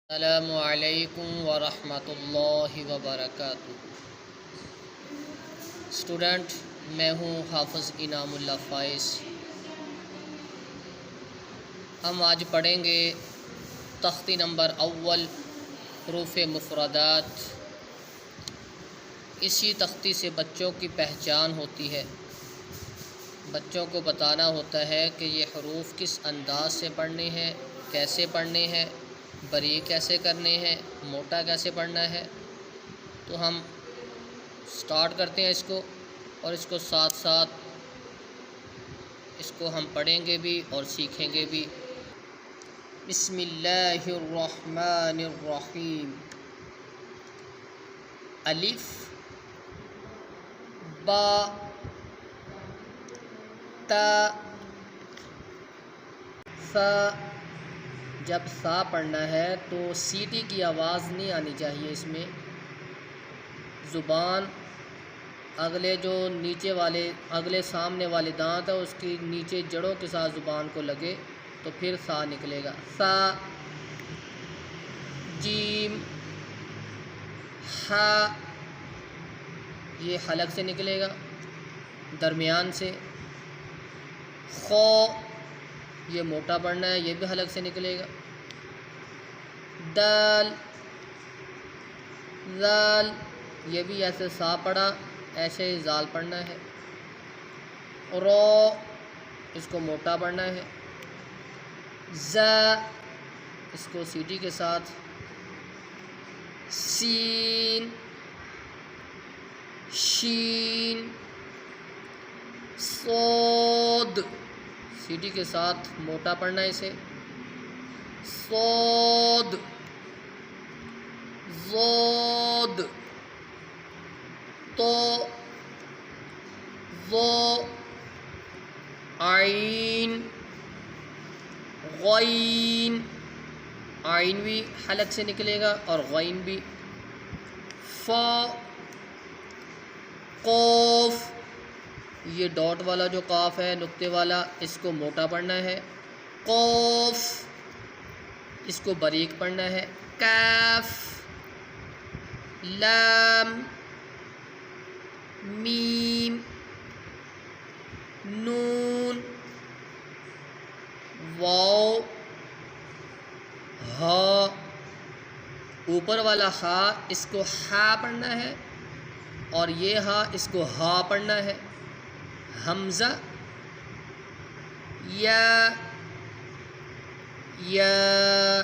السلام علیکم ورحمۃ اللہ وبرکاتہ۔ اسٹوڈنٹ، میں ہوں حافظ انعام اللہ فائز۔ ہم آج پڑھیں گے تختی نمبر اول، حروف مفردات۔ اسی تختی سے بچوں کی پہچان ہوتی ہے۔ بچوں کو بتانا ہوتا ہے کہ یہ حروف کس انداز سے پڑھنے ہیں، کیسے پڑھنے ہیں، بریک کیسے کرنے ہیں، موٹا کیسے پڑھنا ہے۔ تو ہم سٹارٹ کرتے ہیں اس کو، اور اس کو ساتھ ساتھ اس کو ہم پڑھیں گے بھی اور سیکھیں گے بھی۔ بسم اللہ الرحمن الرحیم۔ الف، با، تا، ثا۔ جب سا پڑھنا ہے تو سیٹی کی آواز نہیں آنی چاہیے۔ اس میں زبان اگلے سامنے والے دانت ہے اس کی نیچے جڑوں کے ساتھ زبان کو لگے تو پھر سا نکلے گا۔ سا، جیم، ہا، یہ حلق سے نکلے گا درمیان سے۔ خو، یہ موٹا پڑھنا ہے، یہ بھی حلق سے نکلے گا۔ دال، زال، یہ بھی ایسے سا پڑھا ایسے ہی زال پڑھنا ہے۔ رو، اس کو موٹا پڑھنا ہے۔ زا، اس کو سیٹی کے ساتھ۔ سین، شین، صاد، سیٹی کے ساتھ موٹا پڑھنا ہے اسے۔ صاد، ضاد، تو، ظو، عین، غین، عین بھی حلق سے نکلے گا اور غین بھی۔ فا، قوف، یہ ڈاٹ والا جو قاف ہے نقطے والا، اس کو موٹا پڑھنا ہے۔ قوف، اس کو باریک پڑھنا ہے۔ کاف، لام، میم، نون، واو، ہا۔ اوپر والا ہا اس کو ہا پڑھنا ہے اور یہ ہا اس کو ہا پڑھنا ہے۔ حمزہ، یا، یا،